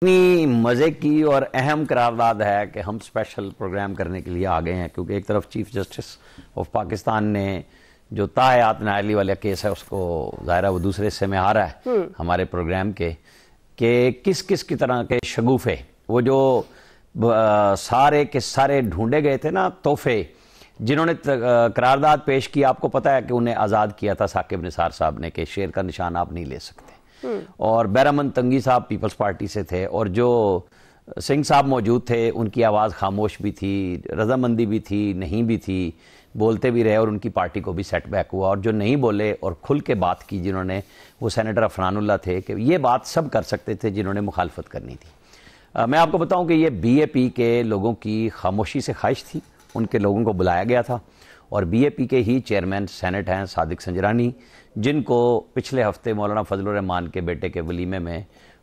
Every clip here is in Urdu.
اتنی مزے کی اور اہم قرارداد ہے کہ ہم اسپیشل پروگرام کرنے کے لیے آ گئے ہیں، کیونکہ ایک طرف چیف جسٹس آف پاکستان نے جو تاحیات نائلی والا کیس ہے اس کو ظاہرہ وہ دوسرے حصے میں آ رہا ہے ہمارے پروگرام کے کہ کس کس کی طرح کے شگوفے وہ جو سارے کے سارے ڈھونڈے گئے تھے نا تحفے جنہوں نے قرارداد پیش کی. آپ کو پتہ ہے کہ انہیں آزاد کیا تھا ثاقب نثار صاحب نے کہ شیر کا نشان آپ نہیں لے سکتے، اور بیرامن تنگی صاحب پیپلز پارٹی سے تھے، اور جو سنگھ صاحب موجود تھے ان کی آواز خاموش بھی تھی، رضامندی بھی تھی، نہیں بھی تھی، بولتے بھی رہے اور ان کی پارٹی کو بھی سیٹ بیک ہوا. اور جو نہیں بولے اور کھل کے بات کی جنہوں نے، وہ سینیٹر عفنان اللہ تھے کہ یہ بات سب کر سکتے تھے جنہوں نے مخالفت کرنی تھی. میں آپ کو بتاؤں کہ یہ بی اے پی کے لوگوں کی خاموشی سے خواہش تھی، ان کے لوگوں کو بلایا گیا تھا، اور بی اے پی کے ہی چیئرمین سینٹ ہیں صادق سنجرانی، جن کو پچھلے ہفتے مولانا فضل الرحمان کے بیٹے کے ولیمے میں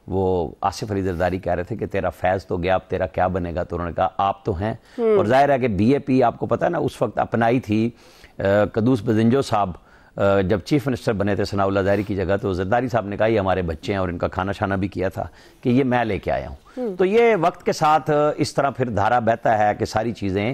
وہ آصف علی زرداری کہہ رہے تھے کہ تیرا فیض تو گیا، اب تیرا کیا بنے گا؟ تو انہوں نے کہا آپ تو ہیں. اور ظاہر ہے کہ بی اے پی آپ کو پتہ ہے نا اس وقت اپنائی تھی قدوس بزنجو صاحب جب چیف منسٹر بنے تھے ثناء اللہ ظاہری کی جگہ، تو زرداری صاحب نے کہا یہ ہمارے بچے ہیں، اور ان کا کھانا شانہ بھی کیا تھا کہ یہ میں لے کے آیا ہوں. تو یہ وقت کے ساتھ اس طرح پھر دھارا بہتا ہے کہ ساری چیزیں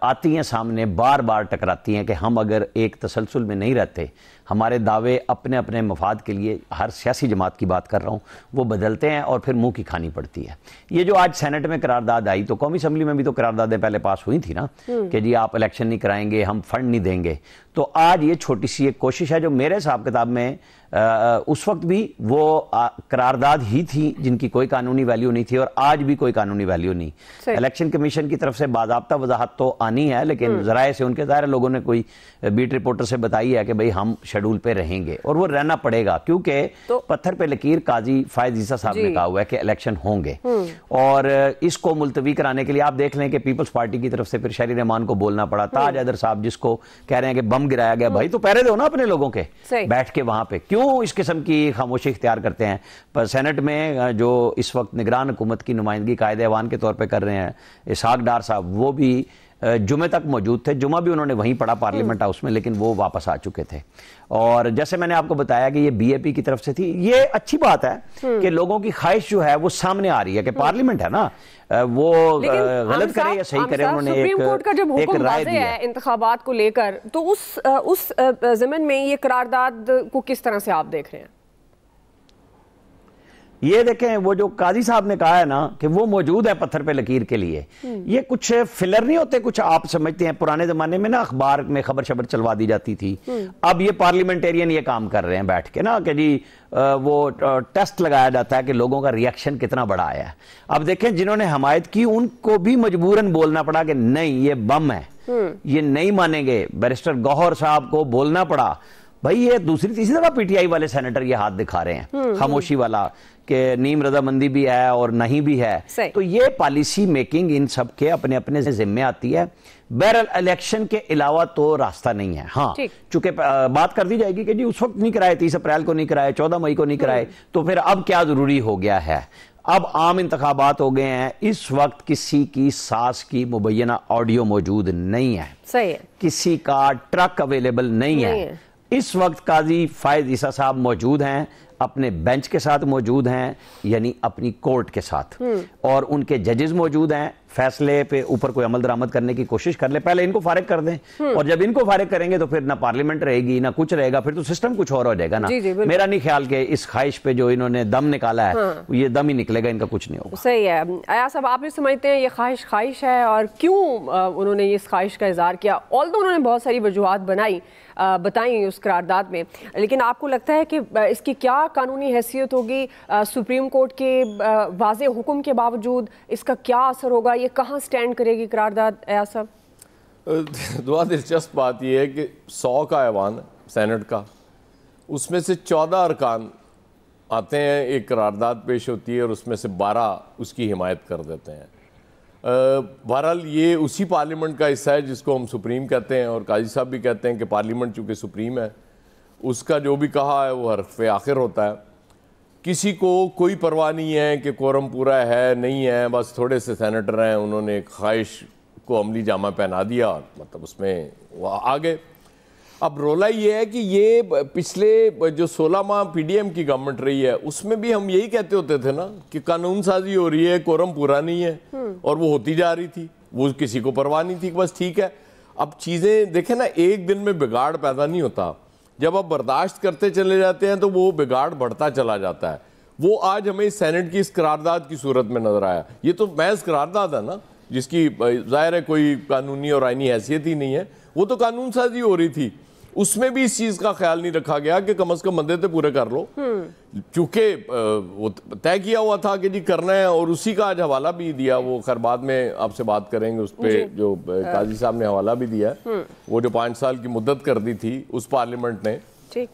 آتی ہیں سامنے، بار بار ٹکراتی ہیں کہ ہم اگر ایک تسلسل میں نہیں رہتے، ہمارے دعوے اپنے اپنے مفاد کے لیے، ہر سیاسی جماعت کی بات کر رہا ہوں، وہ بدلتے ہیں اور پھر منہ کی کھانی پڑتی ہے. یہ جو آج سینٹ میں قرارداد آئی، تو قومی اسمبلی میں بھی تو قراردادیں پہلے پاس ہوئی تھی نا کہ جی آپ الیکشن نہیں کرائیں گے، ہم فنڈ نہیں دیں گے. تو آج یہ چھوٹی سی ایک کوشش ہے جو میرے حساب کتاب میں اس وقت بھی وہ قرارداد ہی تھی جن کی کوئی قانونی ویلیو نہیں تھی، اور آج بھی کوئی قانونی ویلیو نہیں. الیکشن کمیشن کی طرف سے باضابطہ وضاحت تو آنی ہے، لیکن ذرائع سے ان کے ظاہر لوگوں نے کوئی بیٹ رپورٹر سے بتائی ہے کہ بھئی ہم شیڈول پہ رہیں گے، اور وہ رہنا پڑے گا، کیونکہ پتھر پہ لکیر قاضی فائز عیسیٰ صاحب نے کہا ہوا ہے کہ الیکشن ہوں گے. اور اس کو ملتوی کرانے کے لیے آپ دیکھ لیں کہ پیپلز پارٹی کی طرف سے پھر شہری رحمان کو بولنا پڑا. تاج حیدر صاحب جس کو کہہ رہے ہیں کہ بم گرایا گیا، بھائی تو پہرے دو نا اپنے لوگوں کے بیٹھ کے وہاں پہ، کیوں اس قسم کی خاموشی اختیار کرتے ہیں؟ پر سینٹ میں جو اس وقت نگران حکومت کی نمائندگی قائد ایوان کے طور پہ کر رہے ہیں اسحاق ڈار صاحب، وہ بھی جمعہ تک موجود تھے. جمعہ بھی انہوں نے وہیں پڑھا پارلیمنٹ ہاؤس میں، لیکن وہ واپس آ چکے تھے. اور جیسے میں نے آپ کو بتایا کہ یہ بی اے پی کی طرف سے تھی. یہ اچھی بات ہے کہ لوگوں کی خواہش جو ہے وہ سامنے آ رہی ہے کہ پارلیمنٹ ہے نا، وہ غلط کرے یا صحیح کرے. انہوں نے سپریم کورٹ کا جب حکم واضح ہے انتخابات کو لے کر، تو اس ضمن میں یہ قرارداد کو کس طرح سے آپ دیکھ رہے ہیں؟ یہ دیکھیں، وہ جو قاضی صاحب نے کہا ہے نا کہ وہ موجود ہے پتھر پہ لکیر کے لیے، یہ کچھ فلر نہیں ہوتے. کچھ آپ سمجھتے ہیں پرانے زمانے میں نا اخبار میں خبر شبر چلوا دی جاتی تھی، اب یہ پارلیمنٹیرین یہ کام کر رہے ہیں بیٹھ کے نا کہ جی وہ ٹیسٹ لگایا جاتا ہے کہ لوگوں کا ریاکشن کتنا بڑا آیا ہے. اب دیکھیں جنہوں نے حمایت کی ان کو بھی مجبوراً بولنا پڑا کہ نہیں یہ بم ہے، یہ نہیں مانیں گے. بیرسٹر گوہر صاحب کو بولنا پڑا. بھائی یہ دوسری تیسری دفعہ پی ٹی آئی والے سینیٹر یہ ہاتھ دکھا رہے ہیں خاموشی والا کہ نیم رضامندی بھی ہے اور نہیں بھی ہے. تو یہ پالیسی میکنگ ان سب کے اپنے اپنے ذمہ آتی ہے. بہرحال الیکشن کے علاوہ تو راستہ نہیں ہے. ہاں چونکہ بات کر دی جائے گی کہ جی اس وقت نہیں کرائے، 30 اپریل کو نہیں کرائے، 14 مئی کو نہیں کرائے، تو پھر اب کیا ضروری ہو گیا ہے؟ اب عام انتخابات ہو گئے ہیں. اس وقت کسی کی ساز کی مبینہ آڈیو موجود نہیں ہے، صحیح ہے، کسی کا ٹرک اویلیبل نہیں ہے. اس وقت قاضی فائز عیسیٰ صاحب موجود ہیں، اپنے بینچ کے ساتھ موجود ہیں، یعنی اپنی کورٹ کے ساتھ، اور ان کے ججز موجود ہیں. فیصلے پہ اوپر کوئی عمل درآمد کرنے کی کوشش کر لیں، پہلے ان کو فارغ کر دیں، اور جب ان کو فارغ کریں گے تو پھر نہ پارلیمنٹ رہے گی نہ کچھ رہے گا، پھر تو سسٹم کچھ اور ہو جائے گا نا. میرا نہیں خیال کہ اس خواہش پہ جو انہوں نے دم نکالا ہے یہ دم ہی نکلے گا، ان کا کچھ نہیں ہوگا. صحیح ہے. ایاز صاحب آپ بھی سمجھتے ہیں یہ خواہش ہے، اور کیوں انہوں نے اس خواہش کا اظہار کیا؟ آلدو انہوں نے بہت ساری وجوہات بتائیں اس قرارداد میں، لیکن آپ کو لگتا ہے کہ اس کی کیا قانونی حیثیت ہوگی؟ سپریم کورٹ کے واضح حکم کے باوجود اس کا کیا اثر ہوگا؟ یہ کہاں سٹینڈ کرے گی قرارداد ایاز صاحب؟ دعا دلچسپ بات یہ ہے کہ 100 کا ایوان سینٹ کا، اس میں سے 14 ارکان آتے ہیں، ایک قرارداد پیش ہوتی ہے اور اس میں سے 12 اس کی حمایت کر دیتے ہیں. بہرحال یہ اسی پارلیمنٹ کا حصہ ہے جس کو ہم سپریم کہتے ہیں، اور قاضی صاحب بھی کہتے ہیں کہ پارلیمنٹ چونکہ سپریم ہے اس کا جو بھی کہا ہے وہ حرف آخر ہوتا ہے. کسی کو کوئی پرواہ نہیں ہے کہ کورم پورا ہے نہیں ہے، بس تھوڑے سے سینیٹر ہیں انہوں نے ایک خواہش کو عملی جامہ پہنا دیا، مطلب اس میں وہ آگے. اب رولا یہ ہے کہ یہ پچھلے جو 16 ماہ پی ڈی ایم کی گورنمنٹ رہی ہے اس میں بھی ہم یہی کہتے ہوتے تھے نا کہ قانون سازی ہو رہی ہے، کورم پورا نہیں ہے، اور وہ ہوتی جا رہی تھی، وہ کسی کو پرواہ نہیں تھی، بس ٹھیک ہے۔ اب چیزیں دیکھیں نا، ایک دن میں بگاڑ پیدا نہیں ہوتا، جب آپ برداشت کرتے چلے جاتے ہیں تو وہ بگاڑ بڑھتا چلا جاتا ہے۔ وہ آج ہمیں سینٹ کی اس قرارداد کی صورت میں نظر آیا، یہ تو محض قرارداد ہے نا، جس کی ظاہر ہے کوئی قانونی اور آئینی حیثیت ہی نہیں ہے، وہ تو قانون سازی ہو رہی تھی، اس میں بھی اس چیز کا خیال نہیں رکھا گیا کہ کم از کم بندے تو پورے کر لو، چونکہ وہ طے کیا ہوا تھا کہ جی کرنا ہے، اور اسی کا آج حوالہ بھی دیا، وہ خیر بعد میں آپ سے بات کریں گے اس پہ، جو قاضی صاحب نے حوالہ بھی دیا، وہ جو 5 سال کی مدت کر دی تھی اس پارلیمنٹ نے،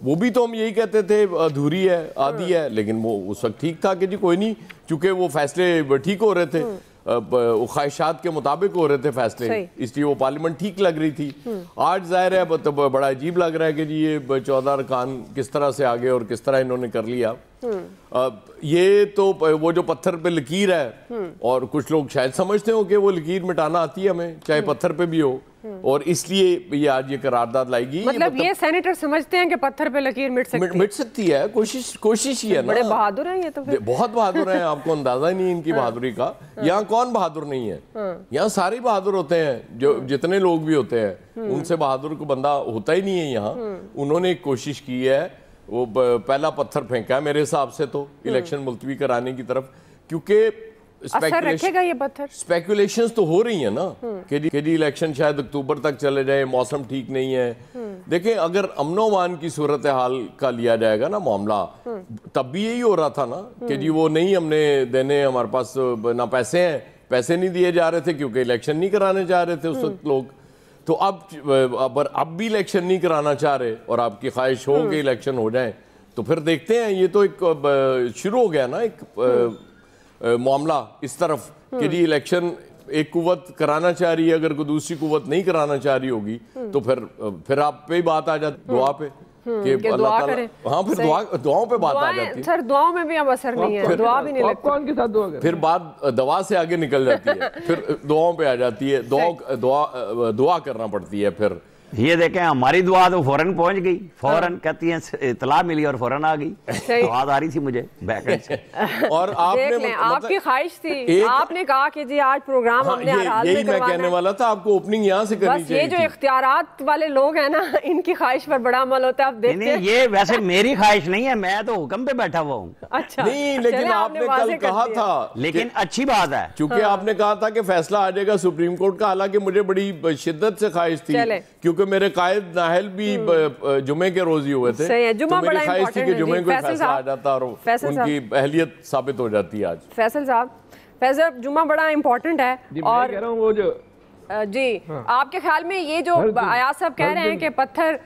وہ بھی تو ہم یہی کہتے تھے ادھوری ہے، آدھی ہے، لیکن وہ اس وقت ٹھیک تھا کہ جی کوئی نہیں، چونکہ وہ فیصلے ٹھیک ہو رہے تھے، خواہشات کے مطابق ہو رہے تھے فیصلے، اس لیے وہ پارلیمنٹ ٹھیک لگ رہی تھی۔ آج ظاہر ہے بڑا عجیب لگ رہا ہے کہ جی یہ 14 ارکان کس طرح سے آگے اور کس طرح انہوں نے کر لیا۔ یہ تو وہ جو پتھر پہ لکیر ہے، اور کچھ لوگ شاید سمجھتے ہو کہ وہ لکیر مٹانا آتی ہے ہمیں، چاہے پتھر پہ بھی ہو، اور اس لیے یہ آج یہ قرارداد لائے گی۔ مطلب یہ سینیٹر سمجھتے ہیں کہ پتھر پہ لکیر مٹ سکتی ہے، کوشش ہی ہے نا۔ بڑے بہادر ہیں یہ تو، بہت بہادر ہیں، آپ کو اندازہ ہی نہیں ان کی بہادری کا۔ یہاں کون بہادر نہیں ہے؟ یہاں سارے بہادر ہوتے ہیں، جو جتنے لوگ بھی ہوتے ہیں ان سے بہادر کو بندہ ہوتا ہی نہیں ہے یہاں۔ انہوں نے ایک کوشش کی ہے، وہ پہلا پتھر پھینکا ہے میرے حساب سے تو الیکشن ملتوی کرانے کی طرف، کیونکہ اثر رکھے گا یہ پتھر؟ اسپیکولیشنز تو ہو رہی ہیں نا کہ جی الیکشن شاید اکتوبر تک چلے جائے، موسم ٹھیک نہیں ہے۔ دیکھیں اگر امن و امان کی صورتحال کا لیا جائے گا نا معاملہ، تب بھی یہی ہو رہا تھا نا کہ جی وہ نہیں ہم نے دینے، ہمارے پاس نہ پیسے ہیں، پیسے نہیں دیے جا رہے تھے کیونکہ الیکشن نہیں کرانے چاہ رہے تھے اس وقت لوگ۔ تو اب بھی الیکشن نہیں کرانا چاہ رہے اور آپ کی خواہش ہو کہ الیکشن ہو جائیں، تو پھر دیکھتے ہیں۔ یہ تو ایک شروع ہو گیا نا ایک معاملہ اس طرف کہ جی الیکشن ایک قوت کرانا چاہ رہی ہے، اگر کوئی دوسری قوت نہیں کرانا چاہ رہی ہوگی تو پھر آپ پہ ہی بات آ جاتی، دعا پہ کہ اللہ تعالیٰ، ہاں پھر دعاؤں پہ بات آ جاتی ہے۔ سر دعاؤں میں بھی اب اثر نہیں ہے، دعا بھی نہیں لگتی، کون کے ساتھ دعا کریں؟ پھر بات دعا سے آگے نکل جاتی ہے، پھر دعاؤں پہ آ جاتی ہے، دعا کرنا پڑتی ہے پھر۔ یہ دیکھیں ہماری دعا تو فوراً پہنچ گئی، فوراً کہتی ہیں اطلاع ملی اور فوراً آ گئی، آواز آ رہی تھی مجھے بیک اینڈ سے۔ اور آپ نے آپ کی خواہش تھی، آپ نے کہا کہ جی آج پروگرام ہم نے آراز میں یہی میں کہنے والا تھا، آپ کو اوپننگ یہاں سے کرنی بس یہ جو اختیارات والے لوگ ہیں نا، ان کی خواہش پر بڑا عمل ہوتا ہے، آپ دیکھتے ہیں۔ یہ ویسے میری خواہش نہیں ہے، میں تو حکم پہ بیٹھا ہوا ہوں۔ اچھا نہیں، لیکن آپ نے کل کہا تھا، لیکن اچھی بات ہے چونکہ آپ نے کہا تھا کہ فیصلہ آ جائے گا سپریم کورٹ کا، حالانکہ مجھے بڑی شدت سے خواہش تھی کیونکہ میرے قائد ناہل بھی جمعے کے روز ہی ہوئے تھے، تو میری خواہش تھی کہ جمعے کو فیصلہ آ جاتا اور ان کی اہلیت ثابت ہو جاتی آج۔ فیصل صاحب جمعہ بڑا امپورٹنٹ ہے، اور کہہ رہا ہوں وہ جو جی آپ کے خیال میں یہ جو ایاز صاحب کہہ رہے ہیں کہ پتھر